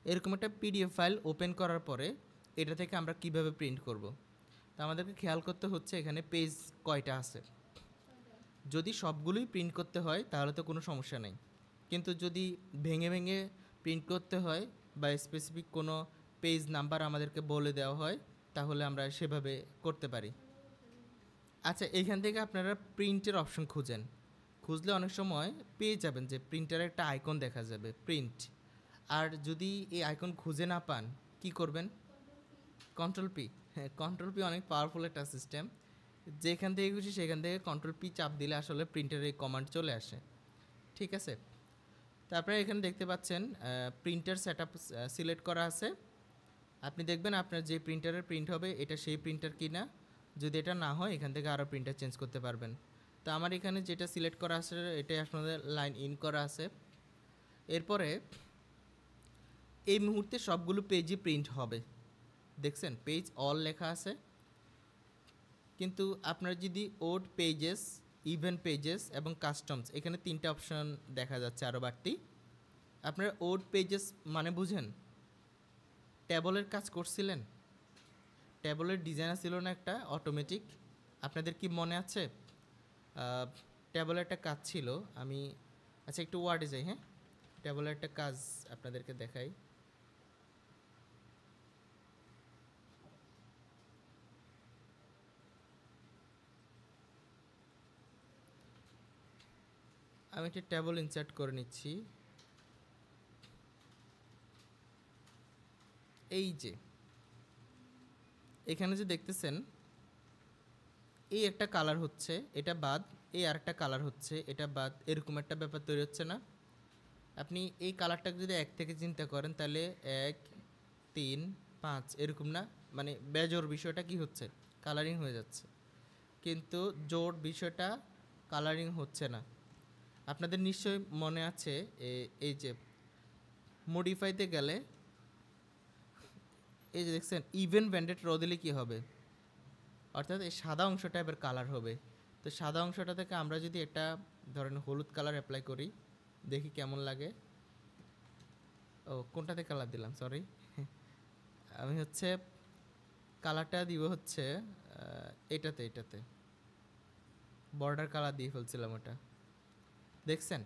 এরকম একটা PDF file open করার পরে এটা থেকে আমরা কিভাবে প্রিন্ট করব। তো আমাদেরকে খেয়াল করতে হচ্ছে এখানে পেজ কয়টা আছে। যদি সবগুলোই প্রিন্ট করতে হয় তাহলে তো কোনো সমস্যা নেই, কিন্তু যদি ভেঙে ভেঙে প্রিন্ট করতে হয় বা স্পেসিফিক কোনো পেজ নাম্বার আমাদেরকে বলে দেওয়া হয় তাহলে আমরা সেভাবে করতে পারি। আচ্ছা, এইখান থেকে আপনারা প্রিন্টের অপশন খুঁজেন, খুঁজলে অনেক সময় পেয়ে যাবেন যে প্রিন্টারের একটা আইকন দেখা যাবে প্রিন্ট। আর যদি এই আইকন খুঁজে না পান কি করবেন? Control P. হ্যাঁ, কন্ট্রোল পি অনেক পাওয়ারফুল একটা সিস্টেম। যেখান থেকে খুশি সেখান থেকে কন্ট্রোল পি চাপ দিলে আসলে প্রিন্টারের এই কমান্ড চলে আসে। ঠিক আছে, তারপরে এখানে দেখতে পাচ্ছেন প্রিন্টার সেট আপ সিলেক্ট করা আছে। আপনি দেখবেন আপনার যে প্রিন্টারের প্রিন্ট হবে এটা সেই প্রিন্টার কি না। যদি এটা না হয় এখান থেকে আরও প্রিন্টার চেঞ্জ করতে পারবেন। তো আমার এখানে যেটা সিলেক্ট করা আছে এটাই আপনাদের লাইন ইন করা আছে। এরপরে এই মুহূর্তে সবগুলো পেজই প্রিন্ট হবে। দেখছেন পেজ অল লেখা আছে, কিন্তু আপনার যদি ওড পেজেস, ইভেন পেজেস এবং কাস্টমস এখানে তিনটা অপশন দেখা যাচ্ছে আরও বাড়তি। আপনারা ওড পেজেস মানে বুঝেন? ট্যাবলের কাজ করছিলেন, ট্যাবলের ডিজাইন ছিল না একটা অটোমেটিক, আপনাদের কি মনে আছে? ট্যাবলের একটা কাজ ছিল, আমি আচ্ছা একটু ওয়ার্ডে যাই। হ্যাঁ, ট্যাবলের একটা কাজ আপনাদেরকে দেখাই। আমি একটা ট্যাবল ইনসার্ট করে নিচ্ছি। এই যে এখানে যে দেখতেছেন এই একটা কালার হচ্ছে, এটা বাদ, এই আরেকটা কালার হচ্ছে, এটা বাদ, এরকম একটা ব্যাপার তৈরি হচ্ছে না? আপনি এই কালারটাকে যদি এক থেকে চিন্তা করেন তাহলে 1 3 5 এরকম না, মানে বেজোর বিষয়টা কি হচ্ছে? কালারিং হয়ে যাচ্ছে, কিন্তু জোর বিষয়টা কালারিং হচ্ছে না। আপনাদের নিশ্চয়ই মনে আছে এই যে মডিফাইতে গেলে এই যে দেখছেন ইভেন ব্যান্ডেড রো দিলে কী হবে? অর্থাৎ এই সাদা অংশটা এবার কালার হবে। তো সাদা অংশটা থেকে আমরা যদি একটা ধরেন হলুদ কালার অ্যাপ্লাই করি, দেখি কেমন লাগে। ও কোনটাতে কালার দিলাম, সরি। আমি হচ্ছে কালারটা দিব হচ্ছে এটাতে বর্ডার কালার দিয়ে ফেলছিলাম ওটা। দেখছেন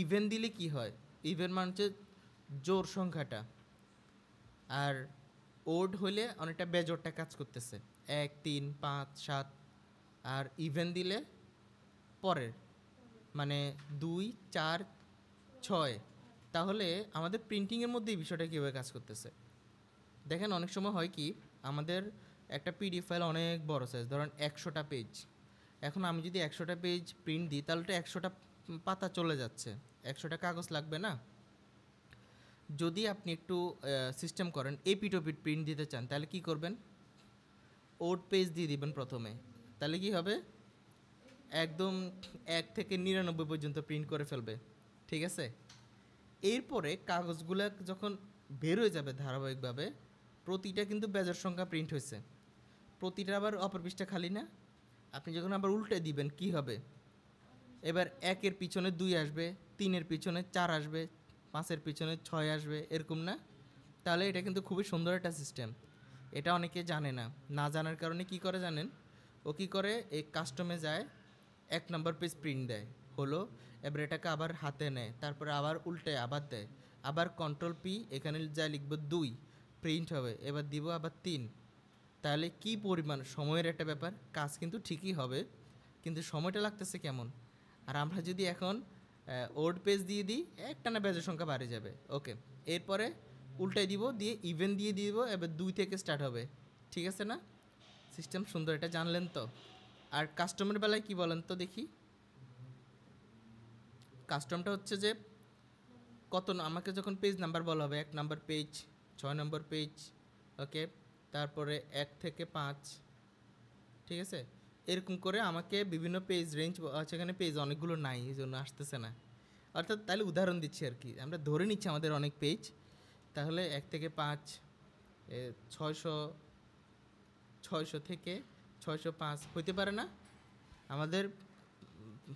ইভেন দিলে কি হয়? ইভেন মানে হচ্ছে জোর সংখ্যাটা, আর ওড হইলে অনেকটা বেজোরটা কাজ করতেছে, 1 3 5 7। আর ইভেন দিলে পরের মানে 2 4 6। তাহলে আমাদের প্রিন্টিংয়ের মধ্যে এই বিষয়টা কীভাবে কাজ করতেছে দেখেন। অনেক সময় হয় কি, আমাদের একটা পিডিএফ ফাইল অনেক বড় সাইজ, ধরেন 100টা পেজ। এখন আমি যদি 100টা পেজ প্রিন্ট দিই তাহলে তো 100টা পাতা চলে যাচ্ছে, 100টা কাগজ লাগবে না? যদি আপনি একটু সিস্টেম করেন এপিটোপিট প্রিন্ট দিতে চান তাহলে কি করবেন? ওড পেজ দিয়ে দিবেন প্রথমে, তাহলে কি হবে? একদম 1 থেকে 99 পর্যন্ত প্রিন্ট করে ফেলবে। ঠিক আছে, এরপরে কাগজগুলো যখন বের হয়ে যাবে ধারাবাহিকভাবে, প্রতিটা কিন্তু বেজোর সংখ্যা প্রিন্ট হয়েছে, প্রতিটা আবার অপর পৃষ্ঠা খালি না? আপনি যখন আবার উল্টে দিবেন কি হবে? এবার 1-এর পিছনে 2 আসবে, 3-এর পিছনে 4 আসবে, 5-এর পিছনে 6 আসবে, এরকম না? তাহলে এটা কিন্তু খুবই সুন্দর একটা সিস্টেম। এটা অনেকে জানে না, না জানার কারণে কি করে জানেন? ও কী করে, এই কাস্টমে যায় 1 নম্বর পেজ প্রিন্ট দেয় হলো, এবার এটাকে আবার হাতে নেয়, তারপরে আবার উল্টে আবার দেয়, আবার কন্ট্রোল পি, এখানে যা লিখবো 2 প্রিন্ট হবে, এবার দিব আবার 3। তাহলে কি পরিমাণ সময়ের একটা ব্যাপার, কাজ কিন্তু ঠিকই হবে, কিন্তু সময়টা লাগতেছে কেমন। আর আমরা যদি এখন ওল্ড পেজ দিয়ে দিই একটানা পেজের সংখ্যা বাড়ে যাবে। ওকে, এরপরে উল্টাই দিব, দিয়ে ইভেন দিয়ে দিব, এবার 2 থেকে স্টার্ট হবে। ঠিক আছে না? সিস্টেম সুন্দর, এটা জানলেন তো? আর কাস্টমের বেলায় কি বলেন তো দেখি? কাস্টমটা হচ্ছে যে কত, আমাকে যখন পেজ নাম্বার বলা হবে, 1 নাম্বার পেজ, 6 নম্বর পেজ, ওকে, তারপরে 1 থেকে 5, ঠিক আছে, এরকম করে আমাকে বিভিন্ন পেজ রেঞ্জ, আচ্ছা এখানে পেজ অনেকগুলো নাই এই জন্য আসতেছে না। অর্থাৎ তাহলে উদাহরণ দিচ্ছি আর কি, আমরা ধরে নিচ্ছি আমাদের অনেক পেজ, তাহলে 1 থেকে 5, 600, 600 থেকে 605 হইতে পারে না? আমাদের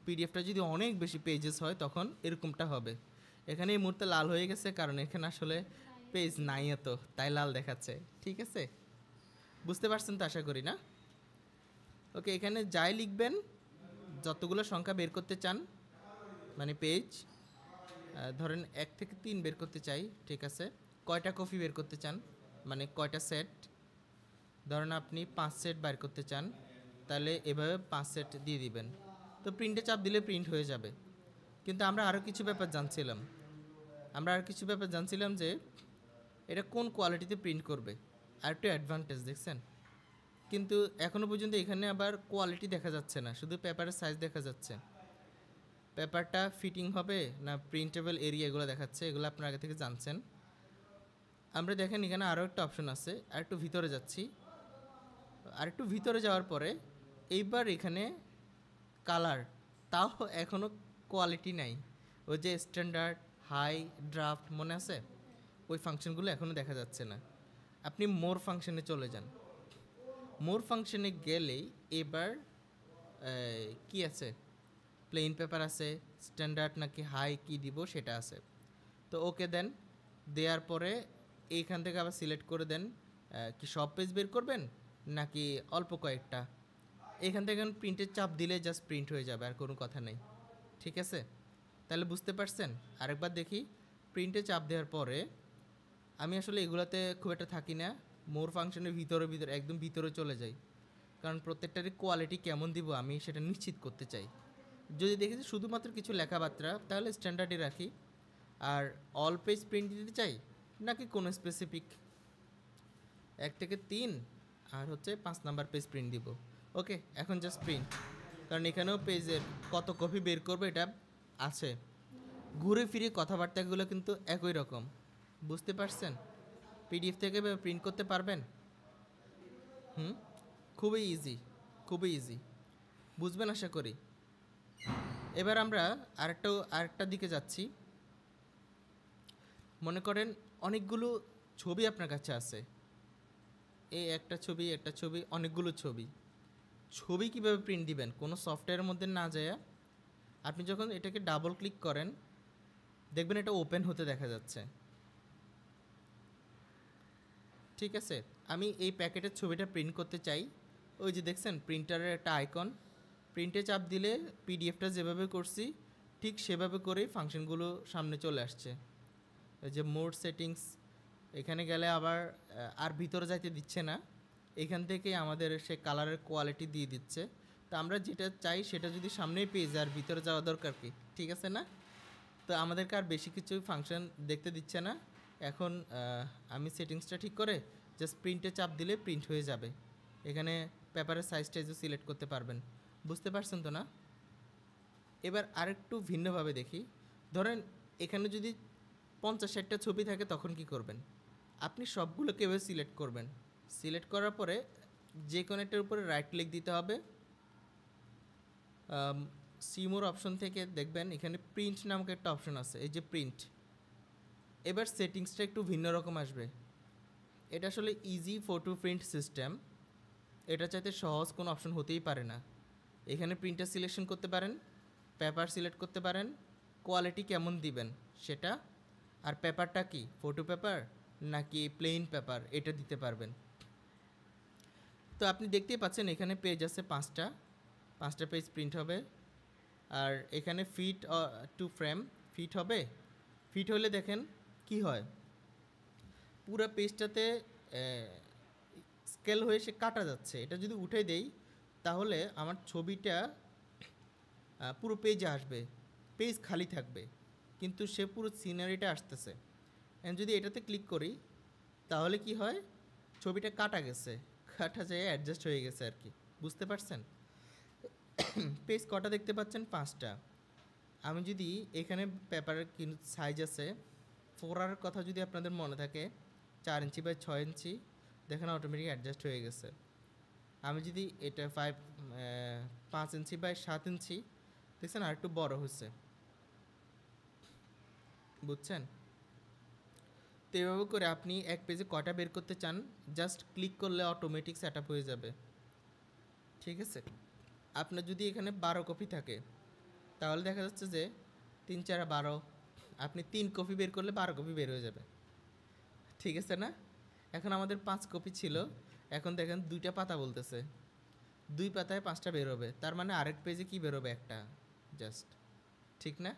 পিডিএফটা যদি অনেক বেশি পেজেস হয় তখন এরকমটা হবে। এখানে এই মুহূর্তে লাল হয়ে গেছে কারণ এখানে আসলে পেজ নাই এত, তাই লাল দেখাচ্ছে। ঠিক আছে, বুঝতে পারছেন তো আশা করি, না? ওকে, এখানে যাই লিখবেন, যতগুলো সংখ্যা বের করতে চান, মানে পেজ, ধরেন 1 থেকে 3 বের করতে চাই, ঠিক আছে। কয়টা কপি বের করতে চান, মানে কয়টা সেট, ধরেন আপনি 5 সেট বের করতে চান, তাহলে এভাবে 5 সেট দিয়ে দিবেন। তো প্রিন্টে চাপ দিলে প্রিন্ট হয়ে যাবে। কিন্তু আমরা আরও কিছু ব্যাপার জানছিলাম যে এটা কোন কোয়ালিটিতে প্রিন্ট করবে, আর একটু অ্যাডভান্টেজ দেখছেন। কিন্তু এখনও পর্যন্ত এখানে আবার কোয়ালিটি দেখা যাচ্ছে না, শুধু পেপারের সাইজ দেখা যাচ্ছে। পেপারটা ফিটিং হবে না প্রিন্টেবল এরিয়া এগুলো দেখাচ্ছে, এগুলো আপনারা আগে থেকে জানছেন। আমরা দেখেন এখানে আরও একটা অপশন আছে, আর একটু ভিতরে যাচ্ছি। আর একটু ভিতরে যাওয়ার পরে এইবার এখানে কালার, তাও এখনও কোয়ালিটি নাই। ওই যে স্ট্যান্ডার্ড, হাই, ড্রাফট মনে আছে, ওই ফাংশনগুলো এখনও দেখা যাচ্ছে না। আপনি মোর ফাংশনে চলে যান। মোর ফাংশনে গেলেই এবার কি আছে, প্লেন পেপার আছে, স্ট্যান্ডার্ড নাকি হাই কি দিব সেটা আছে। তো ওকে দেন, দেওয়ার পরে এইখান থেকে আবার সিলেক্ট করে দেন কি সব পেজ বের করবেন নাকি অল্প কয়েকটা। এখান থেকে প্রিন্টের চাপ দিলে জাস্ট প্রিন্ট হয়ে যাবে, আর কোনো কথা নেই। ঠিক আছে, তাহলে বুঝতে পারছেন। আরেকবার দেখি, প্রিন্টে চাপ দেওয়ার পরে আমি আসলে এগুলাতে খুব একটা থাকি না, মোর ফাংশনের ভিতরে একদম ভিতরে চলে যাই, কারণ প্রত্যেকটারই কোয়ালিটি কেমন দিব আমি সেটা নিশ্চিত করতে চাই। যদি দেখি যে শুধুমাত্র কিছু লেখাবার্তা, তাহলে স্ট্যান্ডার্ডই রাখি। আর অল পেজ প্রিন্ট দিতে চাই নাকি কোনো স্পেসিফিক 1 থেকে 3 আর হচ্ছে 5 নাম্বার পেজ প্রিন্ট দিব। ওকে, এখন জাস্ট প্রিন্ট, কারণ এখানেও পেজের কত কপি বের করবে এটা আছে। ঘুরে ফিরে কথাবার্তাগুলো কিন্তু একই রকম, বুঝতে পারছেন। পিডিএফ থেকে প্রিন্ট করতে পারবেন। খুবই ইজি, খুবই ইজি, বুঝবেন আশা করি। এবার আমরা আরেকটা দিকে যাচ্ছি। মনে করেন অনেকগুলো ছবি আপনার কাছে আছে, এই একটা ছবি, অনেকগুলো ছবি কিভাবে প্রিন্ট দিবেন কোনো সফটওয়্যারের মধ্যে না যায়। আপনি যখন এটাকে ডাবল ক্লিক করেন দেখবেন এটা ওপেন হতে দেখা যাচ্ছে। ঠিক আছে, আমি এই প্যাকেটের ছবিটা প্রিন্ট করতে চাই। ওই যে দেখছেন প্রিন্টারের একটা আইকন, প্রিন্টে চাপ দিলে পিডিএফটা যেভাবে করছি ঠিক সেভাবে করেই ফাংশনগুলো সামনে চলে আসছে। এই যে মোড সেটিংস, এখানে গেলে আবার আর ভিতরে যাইতে দিচ্ছে না, এখান থেকে আমাদের সে কালারের কোয়ালিটি দিয়ে দিচ্ছে। তো আমরা যেটা চাই সেটা যদি সামনেই পেয়ে যায়, আর ভিতরে যাওয়া দরকার কি, ঠিক আছে না? তো আমাদেরকে আর বেশি কিছু ফাংশন দেখতে দিচ্ছে না। এখন আমি সেটিংসটা ঠিক করে জাস্ট প্রিন্টে চাপ দিলে প্রিন্ট হয়ে যাবে। এখানে পেপারের সাইজটাইজও সিলেক্ট করতে পারবেন, বুঝতে পারছেন তো, না? এবার আরেকটু ভিন্নভাবে দেখি। ধরেন এখানে যদি 50-60টা ছবি থাকে তখন কি করবেন? আপনি সবগুলোকে এভাবে সিলেক্ট করবেন। সিলেক্ট করার পরে যে কোনো একটার উপরে রাইট ক্লিক দিতে হবে। সিমোর অপশন থেকে দেখবেন এখানে প্রিন্ট নামক একটা অপশন আছে, এই যে প্রিন্ট। এবার সেটিংসটা একটু ভিন্ন রকম আসবে। এটা আসলে ইজি ফটো প্রিন্ট সিস্টেম, এটা চাইতে সহজ কোনো অপশন হতেই পারে না। এখানে প্রিন্টার সিলেকশন করতে পারেন, পেপার সিলেক্ট করতে পারেন, কোয়ালিটি কেমন দিবেন সেটা, আর পেপারটা কি ফটো পেপার নাকি প্লেন পেপার এটা দিতে পারবেন। তো আপনি দেখতেই পাচ্ছেন এখানে পেজ আছে 5টা পেজ প্রিন্ট হবে। আর এখানে ফিট টু ফ্রেম ফিট হবে। ফিট হলে দেখেন কি হয়, পুরো পেজটাতে স্কেল হয়ে সে কাটা যাচ্ছে। এটা যদি উঠে দেই তাহলে আমার ছবিটা পুরো পেজে আসবে, পেজ খালি থাকবে কিন্তু সে পুরো সিনারিটা আসতেছে। যদি এটাতে ক্লিক করি তাহলে কি হয়, ছবিটা কাটা গেছে, কাটা যায় অ্যাডজাস্ট হয়ে গেছে আর কি, বুঝতে পারছেন। পেজ কটা দেখতে পাচ্ছেন? 5টা। আমি যদি এখানে পেপারের সাইজ আছে ফোরার কথা যদি আপনাদের মনে থাকে 4 ইঞ্চি বাই 6 ইঞ্চি, দেখেন অটোমেটিক অ্যাডজাস্ট হয়ে গেছে। আমি যদি এটা 5 ইঞ্চি বাই 7 ইঞ্চি, দেখছেন আর একটু বড় হচ্ছে, বুঝছেন। তো এভাবে করে আপনি এক পেজে কটা বের করতে চান জাস্ট ক্লিক করলে অটোমেটিক সেট আপ হয়ে যাবে। ঠিক আছে, আপনার যদি এখানে 12 কপি থাকে তাহলে দেখা যাচ্ছে যে 3 4 12, আপনি 3 কপি বের করলে 12 কপি বের হয়ে যাবে, ঠিক আছে না? এখন আমাদের 5 কপি ছিল, এখন দেখেন 2টা পাতা বলতেছে, 2 পাতায় 5টা বের হবে, তার মানে আরেক পেজে কি বের হবে? একটা, জাস্ট, ঠিক না?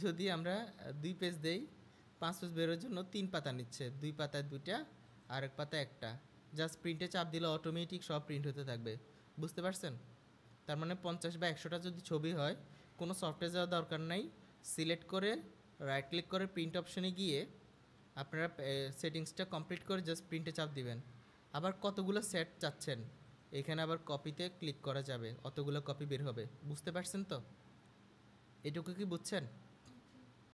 যদি আমরা 2 পেজ দেই, 5 পেজ বেরোর জন্য 3 পাতা নিচ্ছে, 2 পাতায় 2টা, আরেক পাতায় একটা, জাস্ট প্রিন্টে চাপ দিলে অটোমেটিক সব প্রিন্ট হতে থাকবে। বুঝতে পারছেন? তার মানে 50 বা 100টা যদি ছবি হয়, কোনো সফটওয়্যার যাওয়ার দরকার নাই, সিলেক্ট করে রাইট ক্লিক করে প্রিন্ট অপশনে গিয়ে আপনারা সেটিংসটা কমপ্লিট করে জাস্ট প্রিন্টে চাপ দিবেন। আবার কতগুলো সেট চাচ্ছেন, এখানে আবার কপিতে ক্লিক করা যাবে, অতগুলো কপি বের হবে। বুঝতে পারছেন তো? এটুকু কি বুঝছেন?